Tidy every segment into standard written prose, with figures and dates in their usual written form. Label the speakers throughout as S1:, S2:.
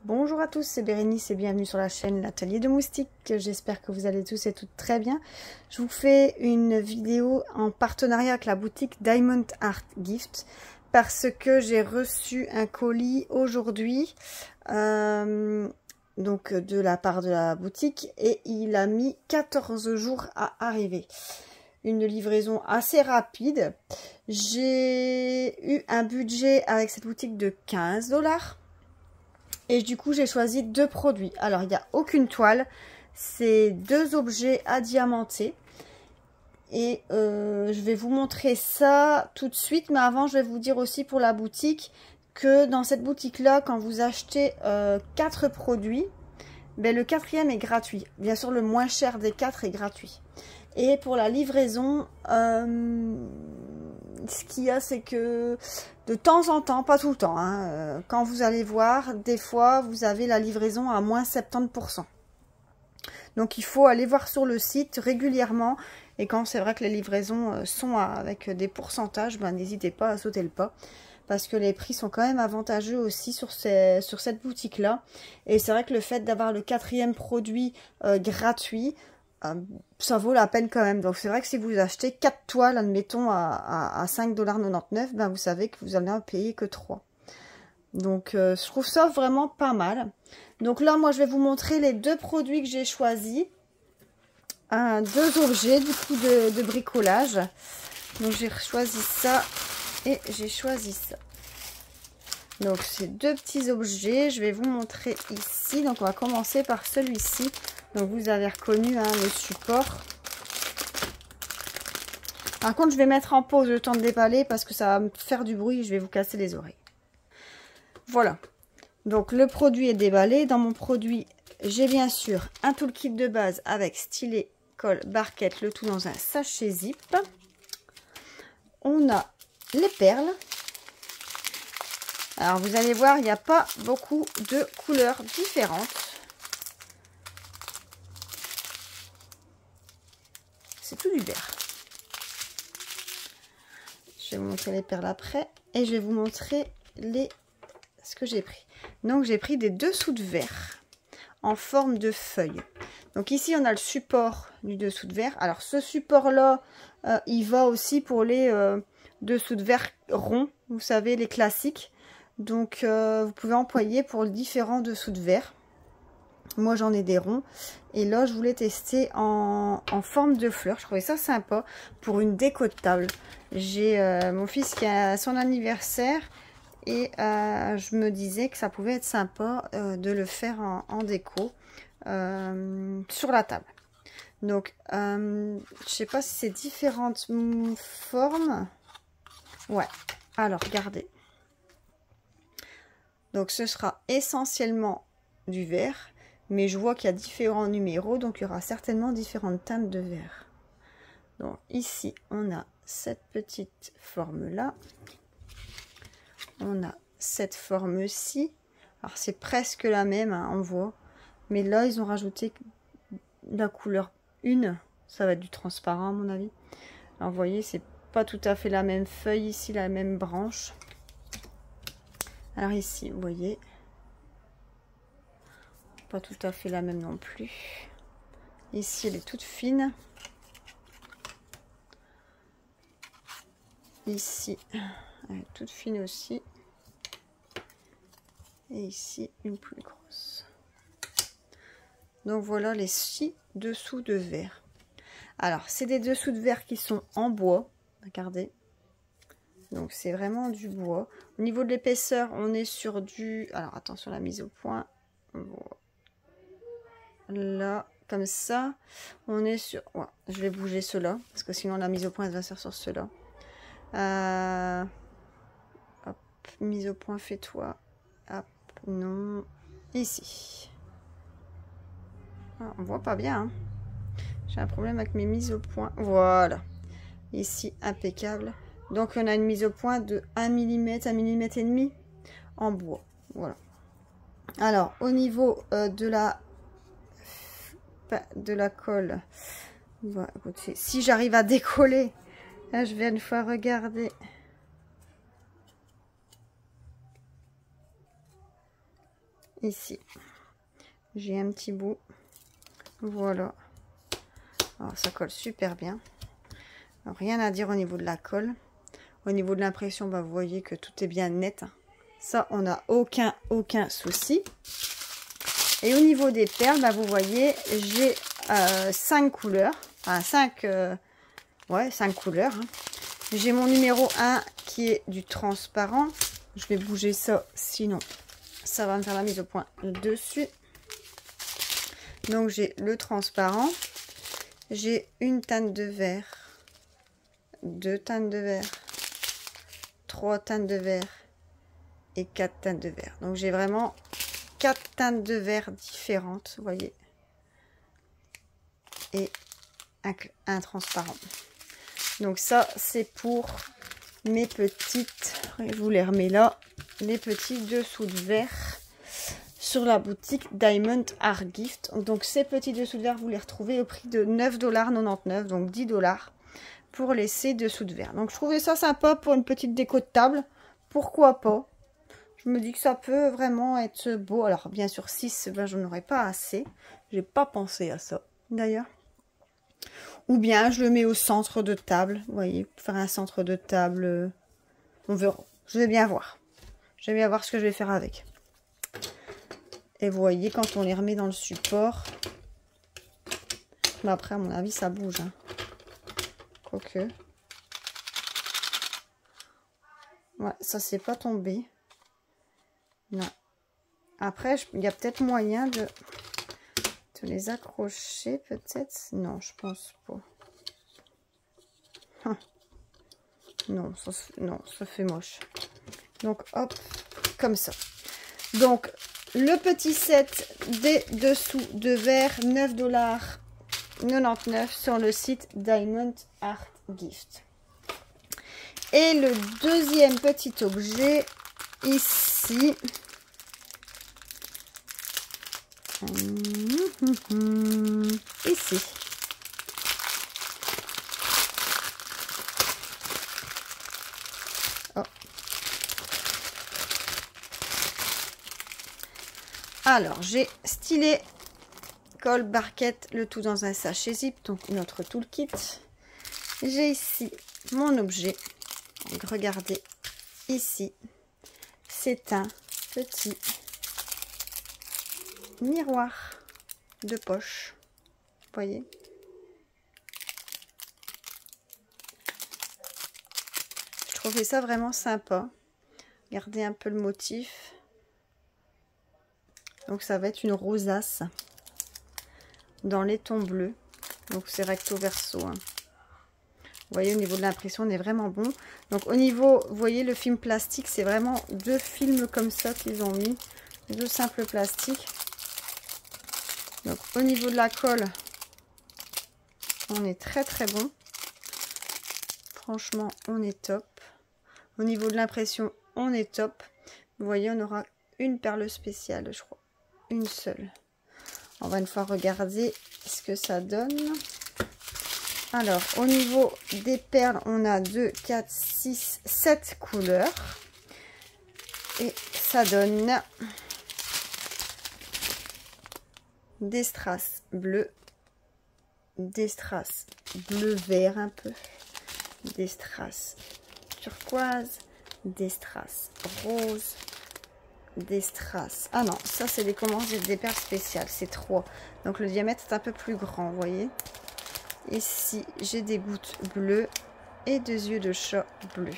S1: Bonjour à tous, c'est Bérénice et bienvenue sur la chaîne L'Atelier de Moustiques. J'espère que vous allez tous et toutes très bien. Je vous fais une vidéo en partenariat avec la boutique Diamond Art Gift parce que j'ai reçu un colis aujourd'hui donc de la part de la boutique et il a mis 14 jours à arriver. Une livraison assez rapide. J'ai eu un budget avec cette boutique de 15 $. Et du coup, j'ai choisi deux produits. Alors, il n'y a aucune toile. C'est deux objets à diamanter. Et je vais vous montrer ça tout de suite. Mais avant, je vais vous dire aussi pour la boutique que dans cette boutique-là, quand vous achetez 4 produits, ben, le quatrième est gratuit. Bien sûr, le moins cher des 4 est gratuit. Et pour la livraison, ce qu'il y a, c'est que de temps en temps, pas tout le temps, hein, quand vous allez voir, des fois, vous avez la livraison à moins 70%. Donc, il faut aller voir sur le site régulièrement. Et quand c'est vrai que les livraisons sont avec des pourcentages, ben, n'hésitez pas à sauter le pas. Parce que les prix sont quand même avantageux aussi sur cette boutique-là. Et c'est vrai que le fait d'avoir le quatrième produit gratuit, ça vaut la peine quand même. Donc c'est vrai que si vous achetez 4 toiles, admettons à 5,99 $, ben vous savez que vous allez en payer que 3. Donc je trouve ça vraiment pas mal. Donc là, moi je vais vous montrer les deux produits que j'ai choisis. Deux objets du coup de bricolage. Donc j'ai choisi ça et j'ai choisi ça. Donc c'est deux petits objets, je vais vous montrer ici. Donc on va commencer par celui-ci. Donc vous avez reconnu hein, le support. Par contre je vais mettre en pause le temps de déballer parce que ça va me faire du bruit et je vais vous casser les oreilles. Voilà. Donc le produit est déballé. Dans mon produit j'ai bien sûr un toolkit de base avec stylet, colle, barquette, le tout dans un sachet zip. On a les perles. Alors vous allez voir, il n'y a pas beaucoup de couleurs différentes. C'est tout du vert. Je vais vous montrer les perles après. Et je vais vous montrer ce que j'ai pris. Donc j'ai pris des dessous de verre en forme de feuille. Donc ici on a le support du dessous de verre. Alors ce support là, il va aussi pour les dessous de verre ronds. Vous savez, les classiques. Donc vous pouvez employer pour les différents dessous de verre. Moi j'en ai des ronds. Et là je voulais tester en forme de fleur. Je trouvais ça sympa pour une déco de table. J'ai mon fils qui a son anniversaire. Et je me disais que ça pouvait être sympa de le faire en déco sur la table. Donc je sais pas si c'est différentes formes. Ouais, alors regardez. Donc ce sera essentiellement du vert, mais je vois qu'il y a différents numéros, donc il y aura certainement différentes teintes de vert. Donc ici on a cette petite forme là, on a cette forme-ci, alors c'est presque la même, hein, on voit, mais là ils ont rajouté la couleur 1, ça va être du transparent à mon avis. Alors vous voyez, c'est pas tout à fait la même feuille ici, la même branche. Alors ici, vous voyez, pas tout à fait la même non plus. Ici, elle est toute fine. Ici, elle est toute fine aussi. Et ici, une plus grosse. Donc voilà les 6 dessous de verre. Alors, c'est des dessous de verre qui sont en bois. Regardez. Donc c'est vraiment du bois. Au niveau de l'épaisseur, on est sur du... Alors attention la mise au point. Là, comme ça. On est sur... Ouais, je vais bouger cela. Parce que sinon la mise au point, elle va se faire sur cela. Hop, mise au point, fais-toi. Hop, non. Ici. Ah, on voit pas bien. Hein. J'ai un problème avec mes mises au point. Voilà. Ici, impeccable. Donc on a une mise au point de 1 mm, 1 mm et demi en bois. Voilà. Alors au niveau de la colle, voilà, écoutez, si j'arrive à décoller, là je vais une fois regarder. ici. J'ai un petit bout. Voilà. Alors, ça colle super bien. Alors, rien à dire au niveau de la colle. Au niveau de l'impression, bah, vous voyez que tout est bien net. Ça, on n'a aucun souci. Et au niveau des perles, bah, vous voyez, j'ai 5 couleurs. Enfin, 5 couleurs. Hein. J'ai mon numéro 1 qui est du transparent. Je vais bouger ça, sinon ça va me faire la mise au point dessus. Donc j'ai le transparent. J'ai une teinte de vert, 2 teintes de vert, 3 teintes de vert et 4 teintes de vert. Donc j'ai vraiment 4 teintes de vert différentes, vous voyez. Et un transparent. Donc ça, c'est pour mes petites, je vous les remets là, les petits dessous de verre sur la boutique Diamond Art Gift. Donc ces petits dessous de verre, vous les retrouvez au prix de 9,99 $, donc 10 $ pour laisser dessous de verre. Donc je trouvais ça sympa pour une petite déco de table, pourquoi pas. Je me dis que ça peut vraiment être beau. Alors bien sûr 6, ben, j'en aurais pas assez, j'ai pas pensé à ça d'ailleurs. Ou bien je le mets au centre de table. Vous voyez, pour faire un centre de table. On verra. Je vais bien voir. Je vais bien voir ce que je vais faire avec. Et vous voyez, quand on les remet dans le support. Mais après, à mon avis, ça bouge. Hein. Quoique. Ouais, ça c'est pas tombé. Non. Après, il y a peut-être moyen de les accrocher peut-être. Non, je pense pas. Non, ça fait moche. Donc hop, comme ça. Donc le petit set des dessous de verre, 9,99 $ sur le site Diamond Art Gift. Et le deuxième petit objet ici. Ici. Oh. Alors, j'ai stylet, colle, barquette, le tout dans un sachet zip, donc notre toolkit. J'ai ici mon objet. Donc, regardez, ici, c'est un petit miroir de poche. Vous voyez? Je trouvais ça vraiment sympa. Regardez un peu le motif. Donc ça va être une rosace dans les tons bleus. Donc c'est recto verso. Hein. Vous voyez, au niveau de l'impression, on est vraiment bon. Donc au niveau, vous voyez, le film plastique, c'est vraiment 2 films comme ça qu'ils ont mis. 2 simples plastiques. Donc au niveau de la colle, on est très très bon. Franchement, on est top. Au niveau de l'impression, on est top. Vous voyez, on aura une perle spéciale, je crois. Une seule. On va une fois regarder ce que ça donne. Alors, au niveau des perles, on a 2, 4, 6, 7 couleurs. Et ça donne des strass bleues, des strass bleu-vert un peu, des strass turquoise, des strass rose, des strass. Ah non, ça c'est des commandes des perles spéciales, c'est 3. Donc le diamètre est un peu plus grand, vous voyez. Ici, j'ai des gouttes bleues et 2 yeux de chat bleus.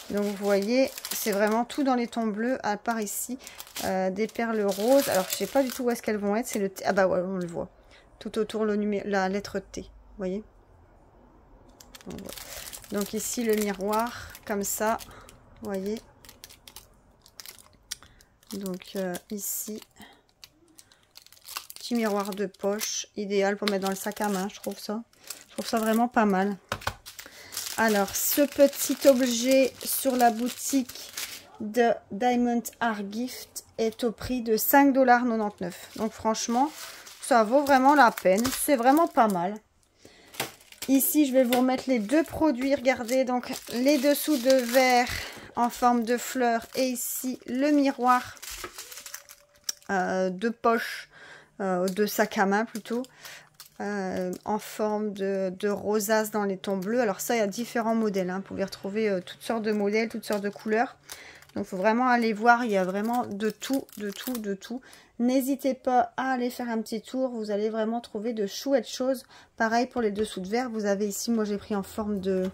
S1: Donc vous voyez, c'est vraiment tout dans les tons bleus, à part ici, des perles roses. Alors je sais pas du tout où est-ce qu'elles vont être, c'est le T. Ah bah ouais, on le voit. Tout autour la lettre T, vous voyez. Donc ici le miroir, comme ça, vous voyez. Donc ici, petit miroir de poche, idéal pour mettre dans le sac à main, je trouve ça vraiment pas mal. Alors, ce petit objet sur la boutique de Diamond Art Gift est au prix de 5,99 $. Donc, franchement, ça vaut vraiment la peine. C'est vraiment pas mal. Ici, je vais vous remettre les 2 produits. Regardez, donc, les dessous de verre en forme de fleurs. Et ici, le miroir de poche, de sac à main plutôt, en forme de rosace dans les tons bleus. Alors ça, il y a différents modèles, hein. Vous pouvez retrouver toutes sortes de modèles, toutes sortes de couleurs. Donc, il faut vraiment aller voir, il y a vraiment de tout, de tout, de tout. N'hésitez pas à aller faire un petit tour, vous allez vraiment trouver de chouettes choses. Pareil pour les dessous de verre, vous avez ici, moi j'ai pris en forme de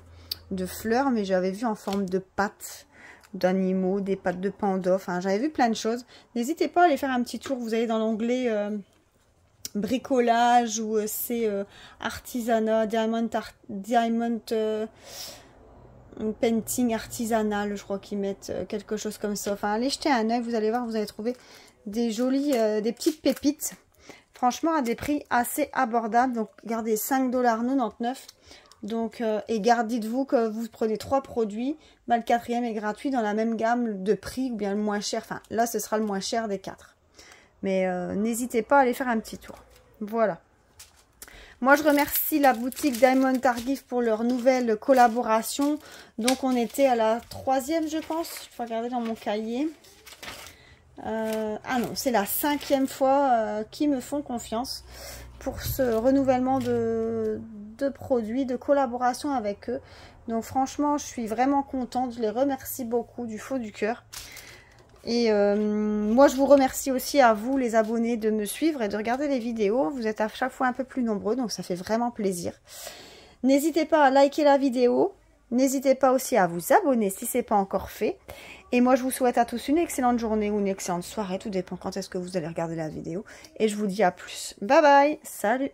S1: fleurs, mais j'avais vu en forme de pattes d'animaux, des pattes de panda, enfin j'avais vu plein de choses. N'hésitez pas à aller faire un petit tour, vous allez dans l'onglet bricolage ou c'est artisanat, diamond painting artisanal, je crois qu'ils mettent quelque chose comme ça. Enfin, allez jeter un œil, vous allez voir, vous allez trouver des jolies, des petites pépites. Franchement, à des prix assez abordables. Donc, gardez 5,99 $. Donc, et dites-vous que vous prenez 3 produits, bah, le 4e est gratuit dans la même gamme de prix ou bien le moins cher. Enfin, là, ce sera le moins cher des 4. Mais n'hésitez pas à aller faire un petit tour. Voilà. Moi, je remercie la boutique Diamond Art Gift pour leur nouvelle collaboration. Donc, on était à la 3e, je pense. Je vais regarder dans mon cahier. Ah non, c'est la 5e fois qu'ils me font confiance pour ce renouvellement de produits, de collaboration avec eux. Donc, franchement, je suis vraiment contente. Je les remercie beaucoup du fond du cœur. Et moi, je vous remercie aussi à vous, les abonnés, de me suivre et de regarder les vidéos. Vous êtes à chaque fois un peu plus nombreux, donc ça fait vraiment plaisir. N'hésitez pas à liker la vidéo. N'hésitez pas aussi à vous abonner si ce n'est pas encore fait. Et moi, je vous souhaite à tous une excellente journée ou une excellente soirée. Tout dépend quand est-ce que vous allez regarder la vidéo. Et je vous dis à plus. Bye bye. Salut.